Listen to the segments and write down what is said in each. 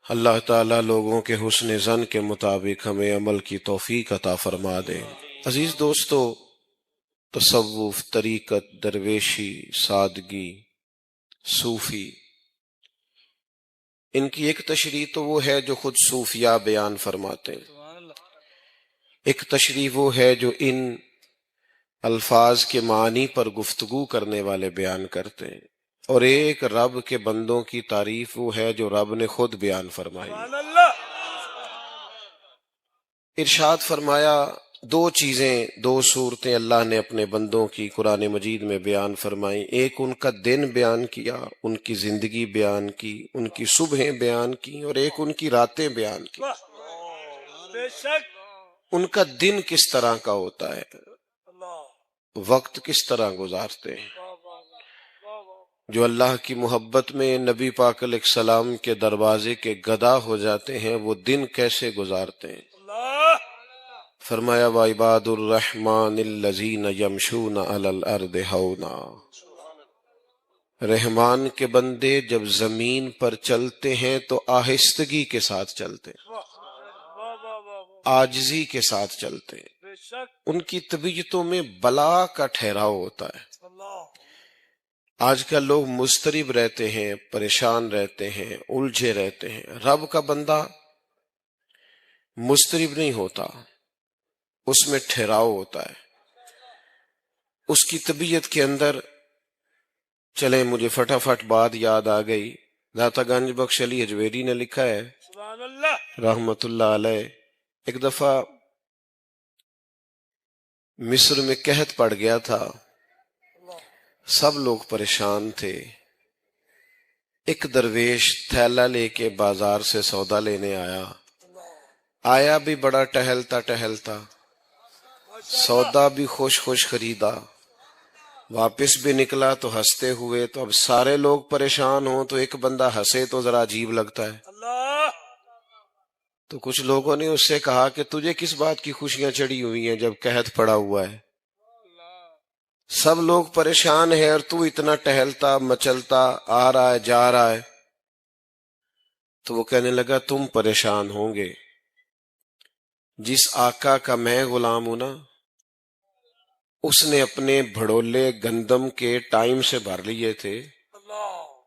اللہ تعالیٰ لوگوں کے حسن ظن کے مطابق ہمیں عمل کی توفیق عطا فرما دے۔ عزیز دوستو، تصوف، طریقت، درویشی، سادگی، صوفی، ان کی ایک تشریح تو وہ ہے جو خود صوفیاء بیان فرماتے ہیں، ایک تشریح وہ ہے جو ان الفاظ کے معنی پر گفتگو کرنے والے بیان کرتے ہیں، اور ایک رب کے بندوں کی تعریف وہ ہے جو رب نے خود بیان فرمائی۔ ارشاد فرمایا دو چیزیں، دو صورتیں اللہ نے اپنے بندوں کی قرآن مجید میں بیان فرمائی، ایک ان کا دن بیان کیا، ان کی زندگی بیان کی، ان کی صبحیں بیان کی، اور ایک ان کی راتیں بیان کی۔ ان کا دن کس طرح کا ہوتا ہے، وقت کس طرح گزارتے ہیں، جو اللہ کی محبت میں نبی پاک علیہ السلام کے دروازے کے گدا ہو جاتے ہیں، وہ دن کیسے گزارتے ہیں۔ فرمایا وعباد الرحمن الذین یمشون علی الارض ہونا، رحمان کے بندے جب زمین پر چلتے ہیں تو آہستگی کے ساتھ چلتے ہیں، عاجزی کے ساتھ چلتے ہیں، ان کی طبیعتوں میں بلا کا ٹھہراؤ ہوتا ہے۔ آج کل لوگ مضطرب رہتے ہیں، پریشان رہتے ہیں، الجھے رہتے ہیں۔ رب کا بندہ مضطرب نہیں ہوتا، اس میں ٹھہراؤ ہوتا ہے، اس کی طبیعت کے اندر۔ چلیں مجھے فٹافٹ بات یاد آ گئی، داتا گنج بخش علی حجویری نے لکھا ہے رحمت اللہ علیہ، ایک دفعہ مصر میں قحط پڑ گیا تھا، سب لوگ پریشان تھے۔ ایک درویش تھیلا لے کے بازار سے سودا لینے آیا بھی بڑا ٹہلتا ٹہلتا، سودا بھی خوش خوش خریدا، واپس بھی نکلا تو ہنستے ہوئے۔ تو اب سارے لوگ پریشان ہوں تو ایک بندہ ہنسے تو ذرا عجیب لگتا ہے۔ تو کچھ لوگوں نے اس سے کہا کہ تجھے کس بات کی خوشیاں چڑھی ہوئی ہیں جب قحط پڑا ہوا ہے، سب لوگ پریشان ہیں اور تو اتنا ٹہلتا مچلتا آ رہا ہے جا رہا ہے۔ تو وہ کہنے لگا تم پریشان ہوں گے، جس آقا کا میں غلام ہوں نا، اس نے اپنے بھڑولے گندم کے ٹائم سے بھر لیے تھے،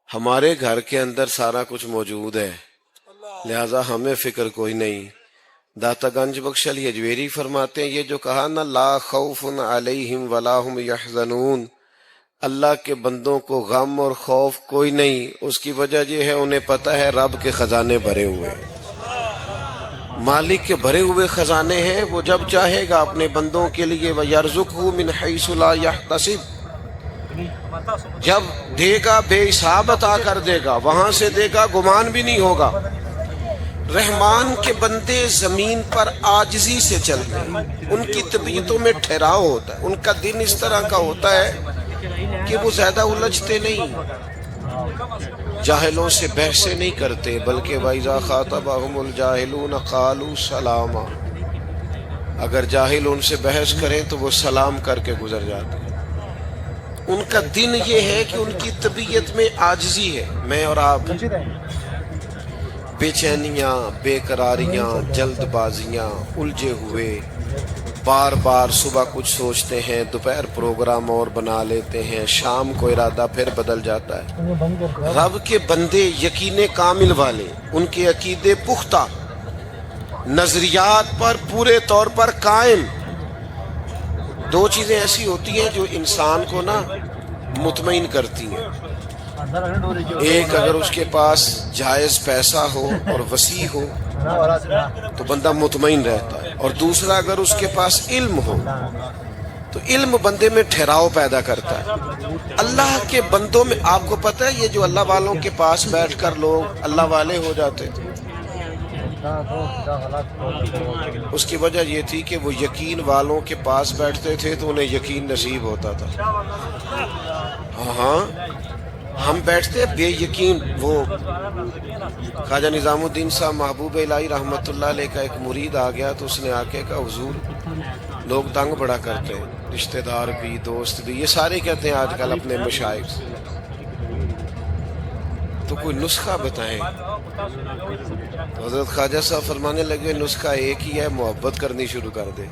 ہمارے گھر کے اندر سارا کچھ موجود ہے، لہذا ہمیں فکر کوئی نہیں۔ داتا گنج بخش علی حجویری فرماتے ہیں یہ جو کہا نا لا خوف علیہم ولا هم یحزنون، اللہ کے بندوں کو غم اور خوف کوئی نہیں، اس کی وجہ یہ ہے انہیں پتہ ہے رب کے خزانے بھرے ہوئے ہیں، مالک کے بھرے ہوئے خزانے ہیں، وہ جب چاہے گا اپنے بندوں کے لیے وَيَرْزُقْهُ مِنْ حَيْثُ لَا يَحْتَسِبُ، جب دے گا بے حساب عطا کر دے گا، وہاں سے دے گا گمان بھی نہیں ہوگا۔ رحمان کے بندے زمین پر عاجزی سے چلتے ہیں، ان کی طبیعتوں میں ٹھہراؤ ہوتا ہے، ان کا دن اس طرح کا ہوتا ہے کہ وہ زیادہ الجھتے نہیں، جاہلوں سے بحثیں نہیں کرتے، بلکہ وَإِذَا خَاطَبَهُمُ الْجَاهِلُونَ قَالُوا سَلَامًا، اگر جاہل ان سے بحث کریں تو وہ سلام کر کے گزر جاتے ہیں۔ ان کا دن یہ ہے کہ ان کی طبیعت میں عاجزی ہے۔ میں اور آپ بے چینیاں، بے قراریاں، جلد بازیاں، الجھے ہوئے، بار بار صبح کچھ سوچتے ہیں، دوپہر پروگرام اور بنا لیتے ہیں، شام کو ارادہ پھر بدل جاتا ہے۔ رب کے بندے یقین کامل والے، ان کے عقیدے پختہ، نظریات پر پورے طور پر قائم۔ دو چیزیں ایسی ہوتی ہیں جو انسان کو نا مطمئن کرتی ہیں، ایک اگر اس کے پاس جائز پیسہ ہو اور وسیع ہو تو بندہ مطمئن رہتا ہے، اور دوسرا اگر اس کے پاس علم ہو تو علم بندے میں ٹھہراؤ پیدا کرتا ہے۔ اللہ کے بندوں میں آپ کو پتہ ہے یہ جو اللہ والوں کے پاس بیٹھ کر لوگ اللہ والے ہو جاتے تھے، اس کی وجہ یہ تھی کہ وہ یقین والوں کے پاس بیٹھتے تھے تو انہیں یقین نصیب ہوتا تھا۔ ہاں ہم بیٹھتے بے یقین۔ وہ خواجہ نظام الدین صاحب محبوب الہی رحمت اللہ علیہ کا ایک مرید آ گیا تو اس نے آ کے کہا حضور لوگ تنگ بڑا کرتے ہیں، رشتہ دار بھی دوست بھی، یہ سارے کہتے ہیں آج کل اپنے مشائخ سے، تو کوئی نسخہ بتائیں. تو حضرت خواجہ صاحب فرمانے لگے نسخہ ایک ہی ہے, محبت کرنی شروع کر دے.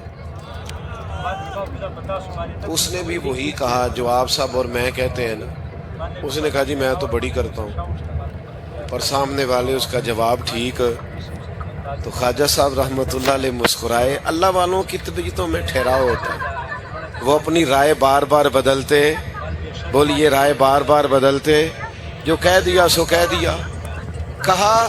اس نے بھی وہی کہا جو آپ صاحب اور میں کہتے ہیں نا. اس نے کہا جی میں تو بڑی کرتا ہوں, اور سامنے والے اس کا جواب ٹھیک. تو خواجہ صاحب رحمت اللہ علیہ مسکرائے. اللہ والوں کی طبیعتوں میں ٹھہراؤ ہوتا ہے, وہ اپنی رائے بار بار بدلتے. بولیے رائے بار بار بدلتے. جو کہہ دیا سو کہہ دیا. کہا